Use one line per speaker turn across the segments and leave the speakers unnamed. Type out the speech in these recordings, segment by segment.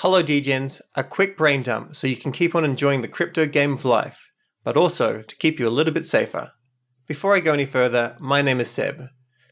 Hello DGens, a quick brain dump so you can keep on enjoying the crypto game of life, but also to keep you a little bit safer. Before I go any further, my name is Seb.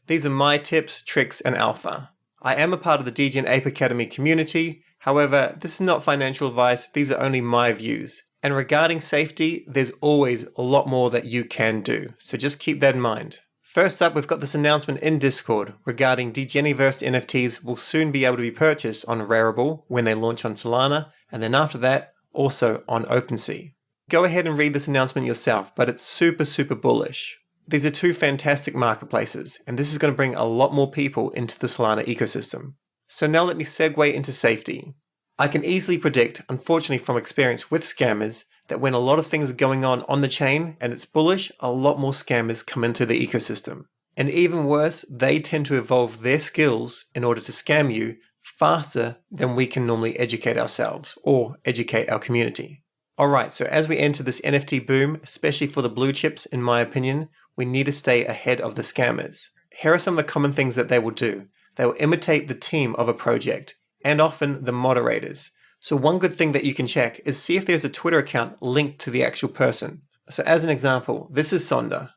These are my tips, tricks, and alpha. I am a part of the DGen Ape Academy community, however, this is not financial advice, these are only my views. And regarding safety, there's always a lot more that you can do, so just keep that in mind. First up, we've got this announcement in Discord regarding Degeniverse NFTs will soon be able to be purchased on Rariable when they launch on Solana, and then after that, also on Opensea. Go ahead and read this announcement yourself, but it's super bullish. These are two fantastic marketplaces, and this is going to bring a lot more people into the Solana ecosystem. So now let me segue into safety. I can easily predict, unfortunately from experience with scammers, that when a lot of things are going on the chain and it's bullish, a lot more scammers come into the ecosystem. And even worse, they tend to evolve their skills in order to scam you faster than we can normally educate ourselves or educate our community. Alright, so as we enter this NFT boom, especially for the blue chips in my opinion, we need to stay ahead of the scammers. Here are some of the common things that they will do. They will imitate the team of a project, and often the moderators. So one good thing that you can check is see if there's a Twitter account linked to the actual person. So as an example, this is Sonda.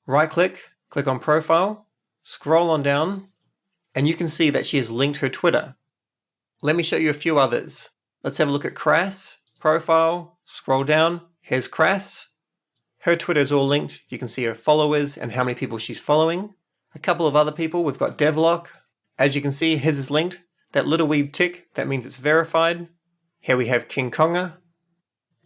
Right click, click on profile, scroll on down, and you can see that she has linked her Twitter. Let me show you a few others. Let's have a look at Crass, profile, scroll down, here's Crass. Her Twitter is all linked, you can see her followers and how many people she's following. A couple of other people, we've got Devlock. As you can see, his is linked. That little weed tick, that means it's verified. Here we have King Konga,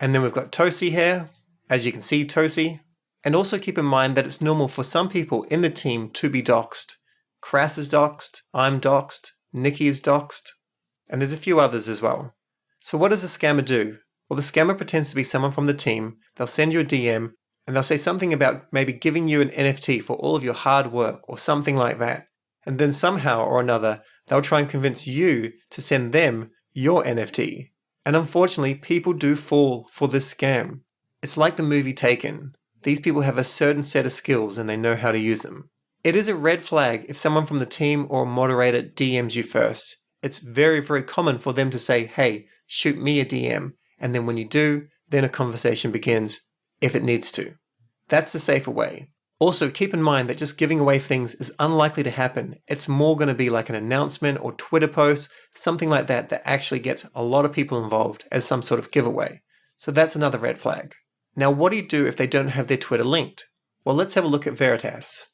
and then we've got Tosi here, as you can see Tosi. And also keep in mind that it's normal for some people in the team to be doxed. Crass is doxed, I'm doxed, Nikki is doxed, and there's a few others as well. So what does a scammer do? Well, the scammer pretends to be someone from the team, they'll send you a DM, and they'll say something about maybe giving you an NFT for all of your hard work or something like that. And then somehow or another, they'll try and convince you to send them your NFT. And unfortunately, people do fall for this scam. It's like the movie Taken. These people have a certain set of skills and they know how to use them. It is a red flag if someone from the team or a moderator DMs you first. It's very common for them to say, hey, shoot me a DM. And then when you do, then a conversation begins, if it needs to. That's the safer way. Also, keep in mind that just giving away things is unlikely to happen. It's more going to be like an announcement or Twitter post, something like that that actually gets a lot of people involved as some sort of giveaway. So that's another red flag. Now, what do you do if they don't have their Twitter linked? Well, let's have a look at Veritas.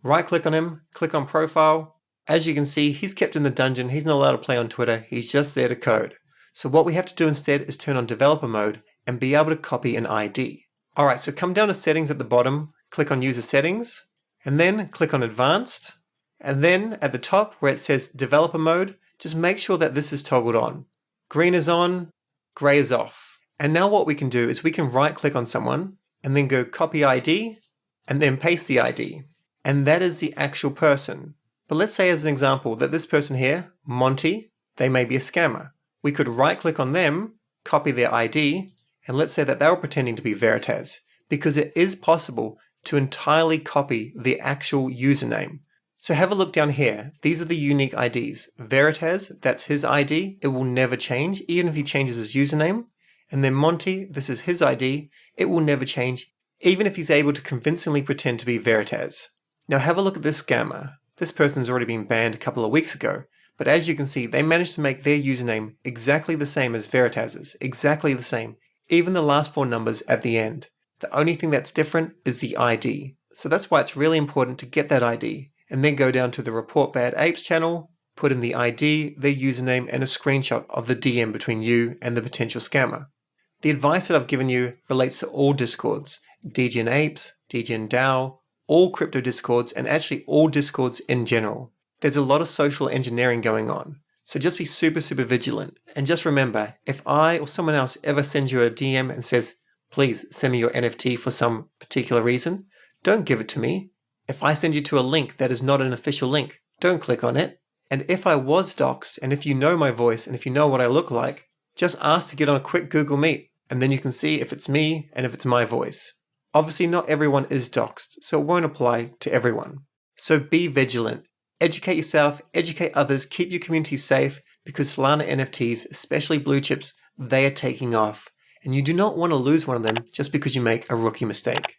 Right click on him, click on profile. As you can see, he's kept in the dungeon. He's not allowed to play on Twitter. He's just there to code. So what we have to do instead is turn on developer mode and be able to copy an ID. Alright, so come down to settings at the bottom, click on user settings, and then click on advanced, and then at the top where it says developer mode, just make sure that this is toggled on. Green is on, gray is off. And now what we can do is we can right click on someone and then go copy ID and then paste the ID. And that is the actual person. But let's say as an example that this person here, Monty, they may be a scammer. We could right click on them, copy their ID, and let's say that they were pretending to be Veritas, because it is possible to entirely copy the actual username. So have a look down here. These are the unique IDs. Veritas, that's his ID. It will never change, even if he changes his username. And then Monty, this is his ID. It will never change, even if he's able to convincingly pretend to be Veritas. Now have a look at this scammer. This person's already been banned a couple of weeks ago. But as you can see, they managed to make their username exactly the same as Veritas's. Exactly the same. Even the last four numbers at the end. The only thing that's different is the ID. So that's why it's really important to get that ID and then go down to the Report Bad Apes channel, put in the ID, their username, and a screenshot of the DM between you and the potential scammer. The advice that I've given you relates to all Discords, DGen Apes, DGen DAOO, all crypto Discords, and actually all Discords in general. There's a lot of social engineering going on. So just be super vigilant. And just remember, if I or someone else ever sends you a DM and says, please send me your NFT for some particular reason, don't give it to me. If I send you to a link that is not an official link, don't click on it. And if I was doxed, and if you know my voice, and if you know what I look like, just ask to get on a quick Google Meet, and then you can see if it's me and if it's my voice. Obviously, not everyone is doxed, so it won't apply to everyone. So be vigilant. Educate yourself, educate others, keep your community safe, because Solana NFTs, especially blue chips, they are taking off, and you do not want to lose one of them just because you make a rookie mistake.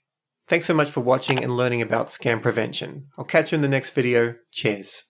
Thanks so much for watching and learning about scam prevention. I'll catch you in the next video. Cheers.